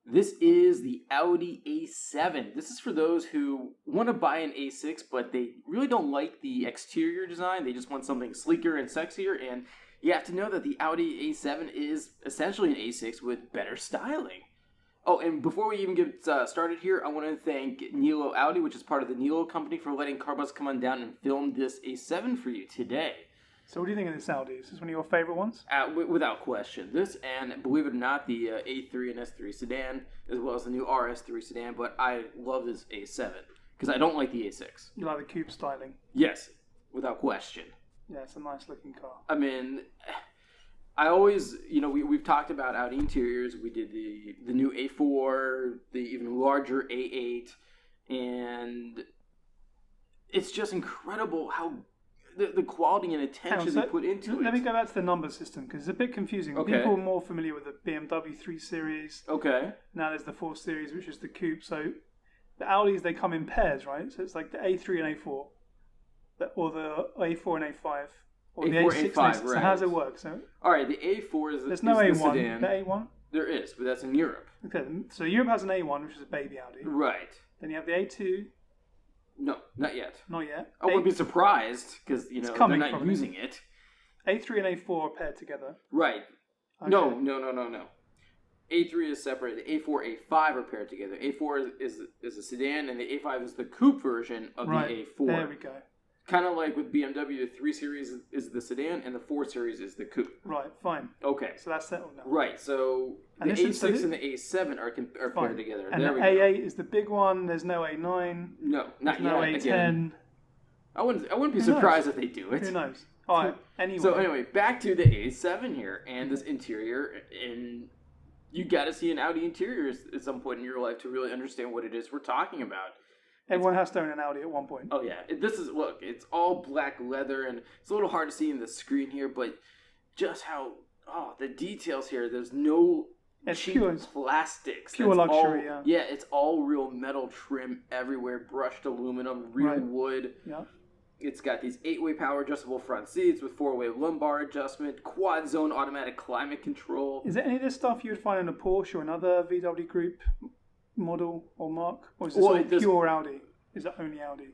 This is the Audi A7. This is for those who want to buy an A6, but they really don't like the exterior design. They just want something sleeker and sexier, and you have to know that the Audi A7 is essentially an A6 with better styling. Oh, and before we even get started here, I want to thank Nilo Audi, which is part of the Nilo company, for letting Carbus come on down and film this A7 for you today. So what do you think of this Audi? Is this one of your favorite ones? Without question. This, and believe it or not, the A3 and S3 sedan, as well as the new RS3 sedan, but I love this A7, because I don't like the A6. You like the coupe styling? Yes, without question. Yeah, it's a nice looking car. I mean, I always, we've talked about Audi interiors. We did the new A4, the even larger A8, and it's just incredible how the quality and attention they put into it. Let me go back to the number system, because it's a bit confusing. Okay. People are more familiar with the BMW 3 Series. Okay. Now there's the 4 Series, which is the coupe. So the Audis, they come in pairs, right? So it's like the A3 and A4, or the A4 and A5. Or A4, the A6 A5, right. right. So how does it work? So all right, the A4 is there's no the A1. sedan. The A1? There is, but that's in Europe. Okay, so Europe has an A1, which is a baby Audi. Right. Then you have the A2. No, not yet. Not yet. I wouldn't be surprised, because they're not using it. A3 and A4 are paired together. Right. Okay. No. A3 is separate. The A4, A5 are paired together. A4 is a sedan, and the A5 is the coupe version of the A4. There we go. Kind of like with BMW, the 3 Series is the sedan, and the 4 Series is the coupe. Right, fine. Okay. So that's settled now. Right, so the A6 and the A7 are paired together. And there the we A8 go. is the big one. There's no A9. No, not There's no yet. A10. Again. I wouldn't be surprised if they do it. Who knows? All right, anyway. So anyway, back to the A7 here, and this interior, and you got to see an Audi interior at some point in your life to really understand what it is we're talking about. Everyone has to own an Audi at one point. Oh yeah, it's all black leather, and it's a little hard to see in the screen here, but just how the details here. There's no cheap plastics. Pure luxury. Yeah, it's all real metal trim everywhere, brushed aluminum, real wood. Yeah. It's got these 8-way power adjustable front seats with 4-way lumbar adjustment, quad zone automatic climate control. Is there any of this stuff you would find in a Porsche or another VW Group model or mark? Or is this all pure Audi? Is it only Audi?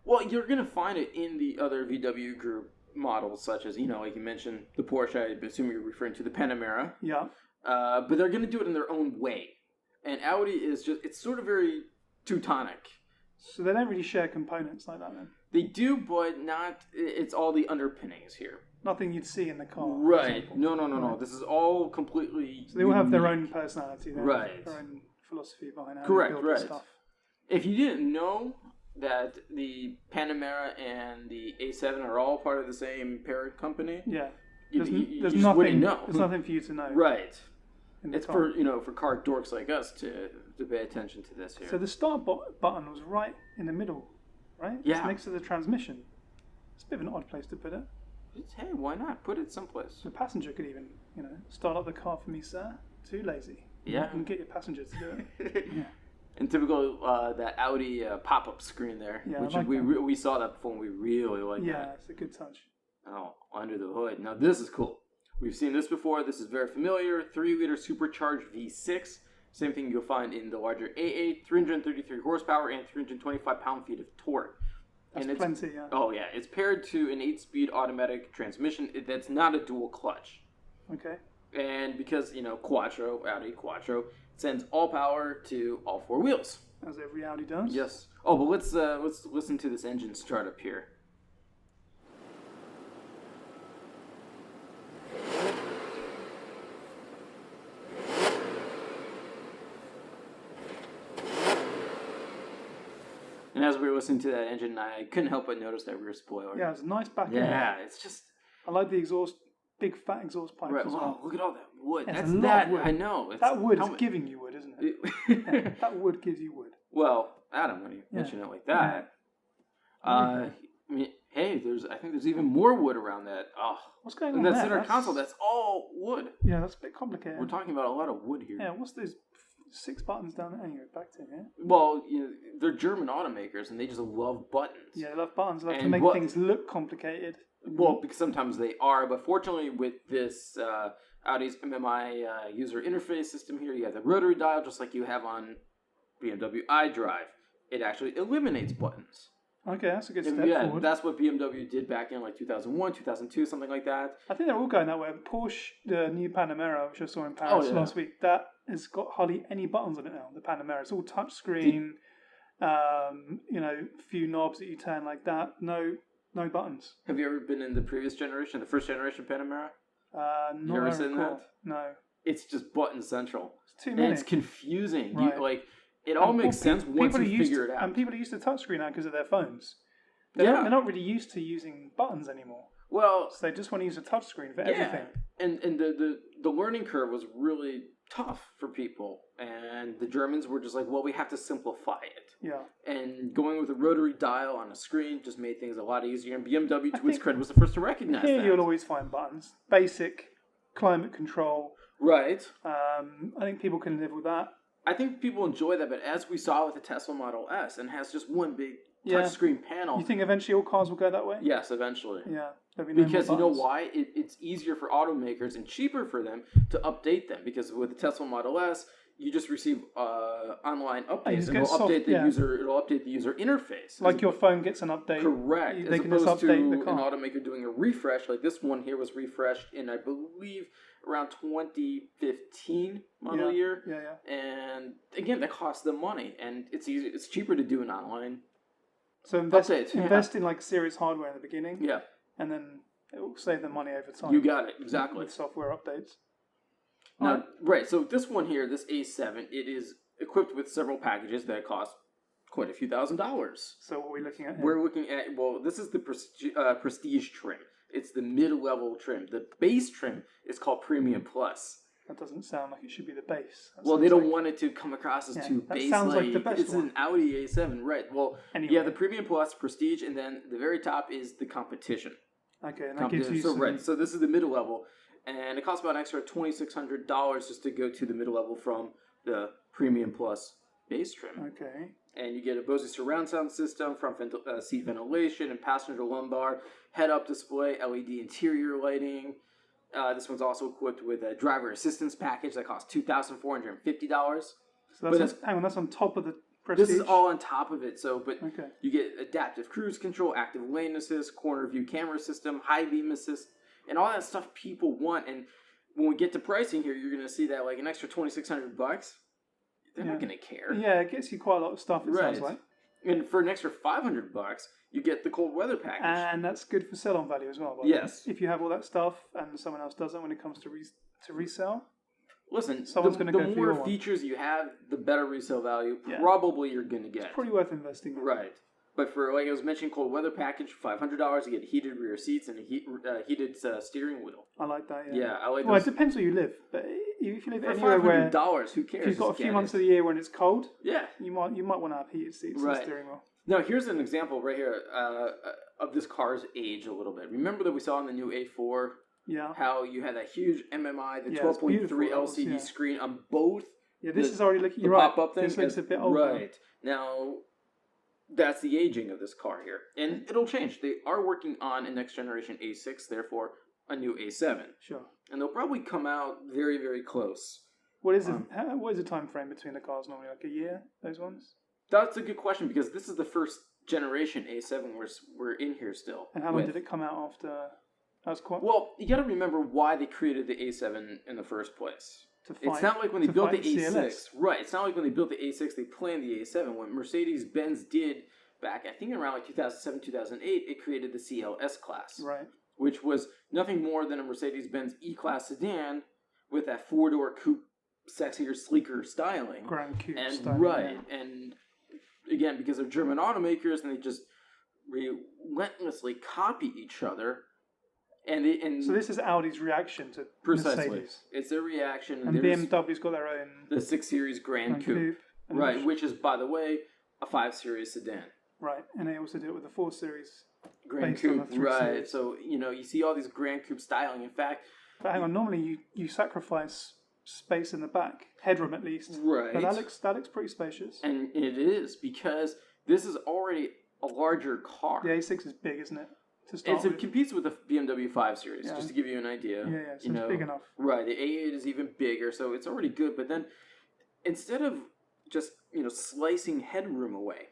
Well, you're going to find it in the other VW Group models, such as, like you mentioned, the Porsche. I assume you're referring to the Panamera. Yeah. But they're going to do it in their own way. And Audi is it's sort of very Teutonic. So they don't really share components like that then? They do, but not, it's all the underpinnings here. Nothing you'd see in the car. Right. No. This is all completely So they all have their own personality. Right. Their own philosophy behind how Correct, they build this stuff. If you didn't know that the Panamera and the A7 are all part of the same parent company, there's just nothing, wouldn't know. There's nothing for you to know. Right. It's for car dorks like us to pay attention to this here. So the start button was right in the middle, right? Yeah. It's next to the transmission. It's a bit of an odd place to put it. Hey, why not? Put it someplace. The passenger could even, start up the car for me, sir. Too lazy. Yeah. You can get your passenger to do it. Yeah. And typical that Audi pop-up screen there, which like we saw that before and we really like that. Yeah, it's a good touch. Oh, under the hood. Now this is cool. We've seen this before. This is very familiar. 3-liter supercharged V6. Same thing you'll find in the larger A8. 333 horsepower and 325 pound-feet of torque. That's plenty, yeah. Oh, yeah. It's paired to an 8-speed automatic transmission. That's not a dual clutch. Okay. And because, Quattro, Audi Quattro, sends all power to all 4 wheels. As every Audi does. Yes. Oh, but let's listen to this engine start up here. And as we were listening to that engine, I couldn't help but notice that rear spoiler. Yeah, it's a nice back end. Yeah, it's just... I like the exhaust, big fat exhaust pipes as well. Look at all that wood. That's a lot of wood. I know. That wood is giving you wood, isn't it? That wood gives you wood. Well, Adam, when you mention it like that, I mean, hey, I think there's even more wood around that. Oh, what's going on there? That center console, that's all wood. Yeah, that's a bit complicated. We're talking about a lot of wood here. Yeah, what's those 6 buttons down there? Anyway, back to it. Well, they're German automakers, and they just love buttons. Yeah, they love buttons. They love to make things look complicated. Well, because sometimes they are, but fortunately with this Audi's MMI user interface system here. You have the rotary dial, just like you have on BMW iDrive. It actually eliminates buttons. Okay, that's a good step forward. That's what BMW did back in like 2001, 2002, something like that. I think they're all going that way. Porsche, the new Panamera, which I saw in Paris last week, that has got hardly any buttons on it now. The Panamera, it's all touchscreen. Few knobs that you turn like that. No buttons. Have you ever been in the previous generation, the first generation Panamera? You ever seen that? No. It's just button central. It's too many. And it's confusing. Right. It all makes sense once you figure it out. And people are used to touchscreen now because of their phones. They're not really used to using buttons anymore. Well, so they just want to use a touchscreen for everything. And the learning curve was really tough for people. And the Germans were just like, well, we have to simplify it. Yeah. And going with a rotary dial on a screen just made things a lot easier. And BMW, to its credit, was the first to recognize that. You'll always find buttons. Basic climate control. Right. I think people can live with that. I think people enjoy that, but as we saw with the Tesla Model S, and has just one big touchscreen panel. You think eventually all cars will go that way? Yes, eventually. Yeah. Because you know why? It's easier for automakers and cheaper for them to update them. Because with the Tesla Model S, you just receive online updates, and it'll update the user interface. Like your phone gets an update. Correct. They as can just opposed to update the car. an automaker doing a refresh. Like this one here was refreshed in, I believe, around 2015 model year. Yeah. And again, that costs them money, and it's easy. It's cheaper to do an online. So invest in like serious hardware in the beginning. Yeah. And then it will save them money over time. You got it, exactly. With software updates. Now, right, so this one here, this A7, it is equipped with several packages that cost quite a few $1,000s. So what are we looking at here? We're looking at, this is the Prestige trim. It's the mid-level trim. The base trim is called Premium Plus. That doesn't sound like it should be the base. They don't want it to come across as too base. Sounds like the best It's one. an Audi A7, right. Well, anyway. the Premium Plus, Prestige, and then the very top is the Competition. Okay, and that gives you so this is the middle level, and it costs about an extra $2,600 just to go to the middle level from the Premium Plus base trim. Okay. And you get a Bose surround sound system, front seat ventilation, and passenger lumbar, head-up display, LED interior lighting. This one's also equipped with a driver assistance package that costs $2,450. So that's on top of the Prestige? This is all on top of it. But okay. You get adaptive cruise control, active lane assist, corner view camera system, high beam assist, and all that stuff people want. And when we get to pricing here, you're going to see that like an extra $2,600. They're not going to care. Yeah, it gets you quite a lot of stuff. It sounds like. And for an extra $500, you get the cold weather package, and that's good for sell-on value as well. Yes. If you have all that stuff and someone else doesn't when it comes to resell. Listen, someone's going to go for your more features you have, the better resale value probably you're going to get. It's pretty worth investing in. Right. But for, like I was mentioning, cold weather package, $500, you get heated rear seats and a heated steering wheel. I like that, Yeah, I like it depends where you live. But if you live for anywhere where... $500, who cares? If you've got a few months of the year when it's cold, you might want to have heated seats and steering wheel. Now, here's an example right here of this car's age a little bit. Remember that we saw in the new A4 how you had that huge MMI, the 12.3 LCD screen on both. Yeah, this is already looking... You're right. Pop-up thing. This looks a bit older. Right. Now... That's the aging of this car here. And it'll change. They are working on a next generation A6, therefore a new A7. Sure. And they'll probably come out very, very close. What is the time frame between the cars normally? Like a year, those ones? That's a good question because this is the first generation A7 we're in here still. And how long did it come out after? Well, you got to remember why they created the A7 in the first place. It's not like when they built the A6. CLS. Right. It's not like when they built the A6, they planned the A7. What Mercedes-Benz did back, I think around like 2007, 2008, it created the CLS-Class. Right. Which was nothing more than a Mercedes-Benz E-Class sedan with that four-door coupe, sexier, sleeker styling. Gran Coupe and styling. Right. Yeah. And again, because they're German automakers and they just relentlessly copy each other. So this is Audi's reaction to Mercedes. It's their reaction. And BMW's got their own... The 6 Series Gran Coupe. Right, which is, by the way, a 5 Series sedan. Right, and they also do it with the 4 Series Gran Coupe. Right, so, you see all these Gran Coupe styling. In fact... But hang on, normally you sacrifice space in the back. Headroom, at least. Right. But that looks pretty spacious. And it is, because this is already a larger car. The A6 is big, isn't it? to start with. It competes with the BMW 5 Series, Yeah. just to give you an idea. Yeah, so it's big enough. Right, the A8 is even bigger, so it's already good. But then, instead of just slicing headroom away,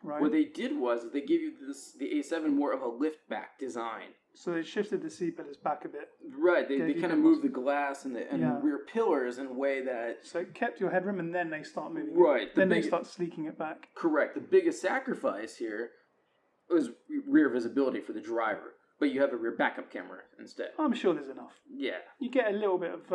Right. what they did was they gave you the A7 more of a liftback design. So they shifted the seat pillars back a bit. Right, they Gave you kind of the moved the glass and the Yeah. rear pillars in a way that... So it kept your headroom, and then they start moving Right, it. Then they start sleeking it back. Correct. The biggest sacrifice here was rear visibility for the driver, but you have a rear backup camera instead. I'm sure there's enough. Yeah. You get a little bit of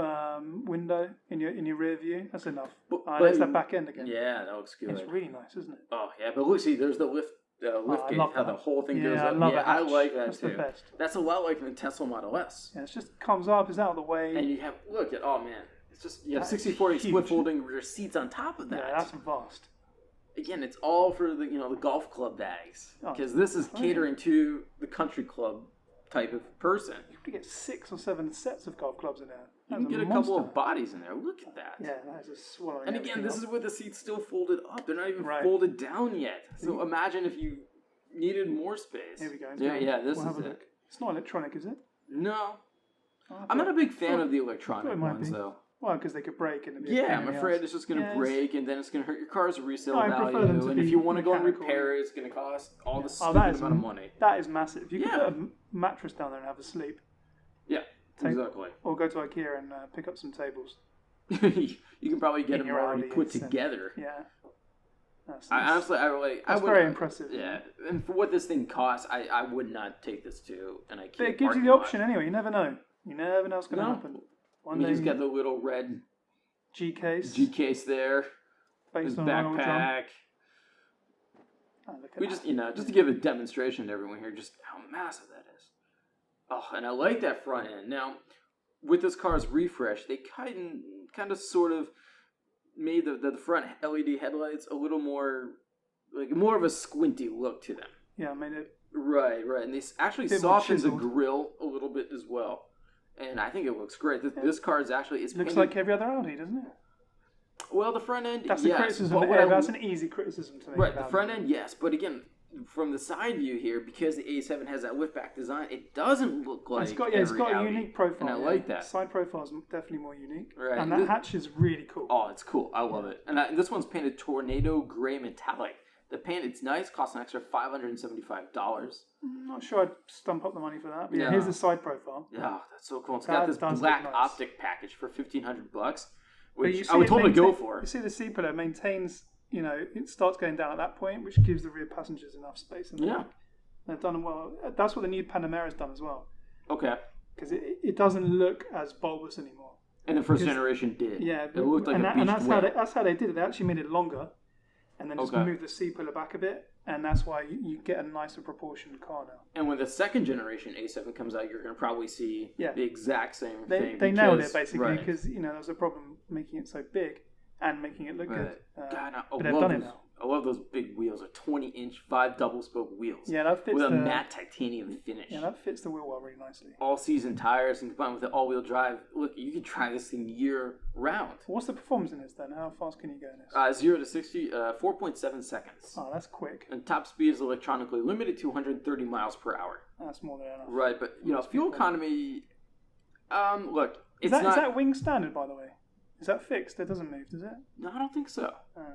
window in your rear view. That's enough. But There's that back end again. Yeah, that looks good. It's really nice, isn't it? Oh, yeah, but look, see, there's the liftgate, how the whole thing goes up. I like that That's too. the best. That's a lot like the Tesla Model S. Yeah, it just comes up, it's out of the way. And you have, oh man, it's just, you have That's 60/40 split huge. folding rear seats on top of that. Yeah, that's vast. Again, it's all for the the golf club bags, because this is catering to the country club type of person. You could get 6 or 7 sets of golf clubs in there. You can get a couple of bodies in there. Look at that. Yeah, that is a swallowing. And again, this is with the seats still folded up. They're not even Right. folded down yet. So imagine if you needed more space. Here we go. Yeah, this we'll is have a it. look. It's not electronic, is it? No. I'm not a big fan of the electronic it might ones, be. though. Well, because they could break and it'd be a Yeah, pain I'm in the afraid ass. it's just going to Yeah, break, and then it's going to hurt your car's resale No, I prefer them value. to And if be you want to go and mechanical. repair it, it's going to cost all the Oh, stupid that is amount of money. That is massive. You could Yeah. put a mattress down there and have a sleep. Yeah, Take- exactly. Or go to IKEA and pick up some tables. You can probably get In them your already Audi put A7. together. Yeah. That's That's very would, impressive. Yeah, and for what this thing costs, I would not take this to an IKEA. But it gives you the option anyway. You never know. You never know what's going to happen. One day He's got the little red G case. G case there. Based His on an oil drum. backpack. Oh, look at We that. just to give a demonstration to everyone here, just how massive that is. Oh, and I like that front end. Now, with this car's refresh, they kind of sort of made the front LED headlights a little more, like more of a squinty look to them. Yeah, I made it. Right, and they actually Bit more softened the chiseled. grille a little bit as well. And I think it looks great. This car is actually Looks painted, like every other Audi, doesn't it? well, the front end. That's the yes, criticism. but Yeah, that's an easy criticism to make. right, of the Audi. front end, yes, but again, from the side view here, because the A7 has that liftback design, it doesn't look like It's got every a Audi, unique profile. and I yeah. like that. Side profile is definitely more unique. Right, And that hatch is really cool. Oh, it's cool. I love it. And this one's painted tornado gray metallic. The paint, it's nice, costs an extra $575. I'm not sure I'd stump up the money for that. But yeah, Yeah. here's the side profile. Yeah, that's so cool. It's That got this does black look nice. optic package for $1,500, But you which see I would it totally go maintain- for. You see the seat pillow maintains, it starts going down at that point, which gives the rear passengers enough space. In the Yeah. back. They've done well. That's what the new Panamera's done as well. Okay. Because it doesn't look as bulbous anymore. And the first Because- generation did. Yeah, It looked like and a that- beached and that's whale. that's how they did it. They actually made it longer, and then just Okay. moved the seat pillar back a bit, and that's why you get a nicer proportioned car now. And when the second generation A7 comes out, you're going to probably see Yeah. the exact same They thing. they nailed it because- basically right. because there was a problem making it so big and making it look Right. good. God, I but they've love done it those, now. I love those big wheels, a 20-inch, 5 double-spoke wheels. Yeah, that fits with a the matte titanium finish. yeah that fits the wheel well really nicely. All-season tires and combined with the all-wheel drive. Look, you can try this thing year-round. What's the performance in this then? How fast can you go in this? 0 to 60, 4.7 seconds. Oh, that's quick. And top speed is electronically limited to 130 miles per hour. That's more than enough. Right, but Must be fuel cool. economy. Look, Is it's not. is that wing standard by the way? Is that fixed? It doesn't move, does it? No, I don't think so. Oh.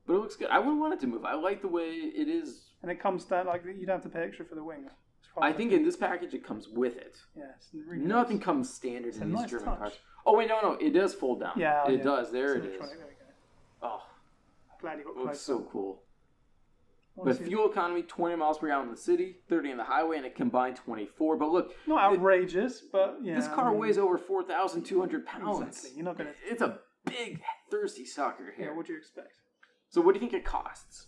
But it looks good. I wouldn't want it to move. I like the way it is. And it comes down like you don't have to pay extra for the wing. It's I think in this package it comes with it. yeah, it's really Nothing nice. comes standard It's a in these nice German touch. cars. Oh wait, no, it does fold down. Yeah, it yeah. does. There It's it is. electronic, there we go. Oh, Glad you got it looks close. so cool. Wanna But see- fuel economy, 20 miles per gallon in the city, 30 in the highway, and a combined 24. But look, Not outrageous, but yeah. this car I mean, weighs over 4,200 pounds. Exactly. You're not gonna. It's a big, thirsty sucker Yeah, here. what do you expect? So what do you think it costs?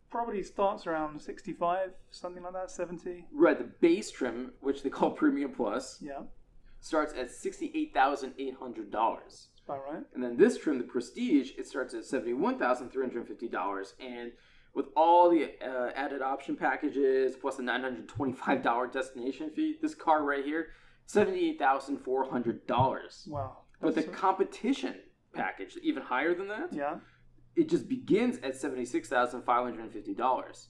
Probably starts around 65, something like that, 70. Right, the base trim, which they call Premium Plus, Yeah, starts at $68,800. that's about right. And then this trim, the Prestige, it starts at $71,350. And with all the added option packages, plus the $925 destination fee, this car right here, $78,400. Wow. But the That's- competition package, even higher than that, yeah, it just begins at $76,550.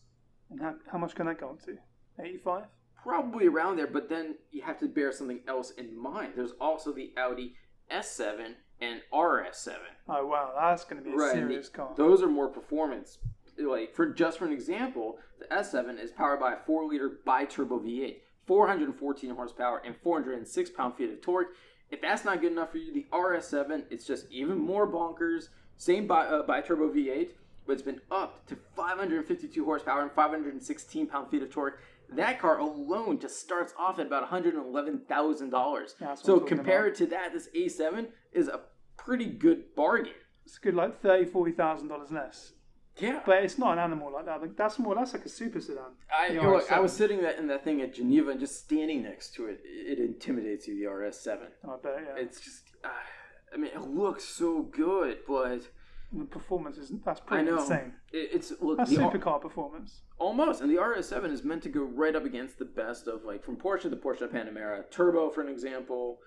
And how much can that go up to? 85? Probably around there, but then you have to bear something else in mind. There's also the Audi S7 and RS7. Oh wow, that's going to be a serious car. Those are more performance. Like for an example, the S7 is powered by a 4-liter bi-turbo V8, 414 horsepower, and 406 pound-feet of torque. If that's not good enough for you, the RS7, it's just even more bonkers. Same bi-turbo V8, but it's been upped to 552 horsepower and 516 pound-feet of torque. That car alone just starts off at about $111,000. So compared to that, this A7 is a pretty good bargain. It's good, like $30,000-$40,000 less. Yeah, but it's not an animal like that. That's like a super sedan. I was sitting in that thing at Geneva and just standing next to it. It intimidates you, the RS7. I bet, yeah. It's just, I mean, it looks so good, but the performance that's pretty insane. That's supercar performance. Almost, and the RS7 is meant to go right up against the best of, like, from Porsche, the Porsche Panamera Turbo, for an example.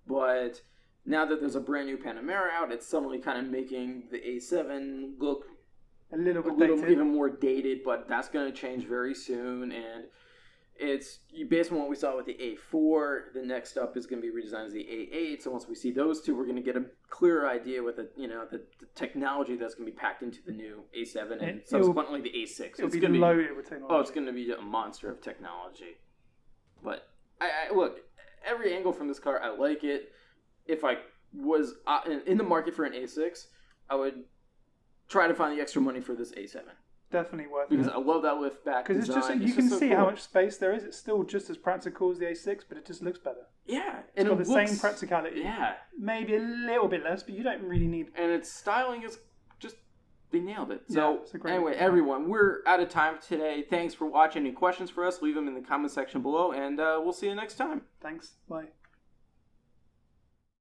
But now that there's a brand new Panamera out, it's suddenly kind of making the A7 look a little even more dated, but that's going to change very soon. And it's based on what we saw with the A4. The next up is going to be redesigned as the A8. So once we see those two, we're going to get a clearer idea with the technology that's going to be packed into the new A7 and subsequently the A6. It'll be loaded with technology. Oh, it's going to be a monster of technology. But I look, every angle from this car, I like it. If I was in the market for an A6, I would try to find the extra money for this A7. Definitely worth because it. I love that liftback because design. You can see how much space there is. It's still just as practical as the A6, but it just looks better. Yeah. It's got the same practicality. Yeah. Maybe a little bit less, but you don't really need... And its styling is just... They nailed it. So, anyway, everyone, we're out of time today. Thanks for watching. Any questions for us, leave them in the comment section below, and we'll see you next time. Thanks. Bye.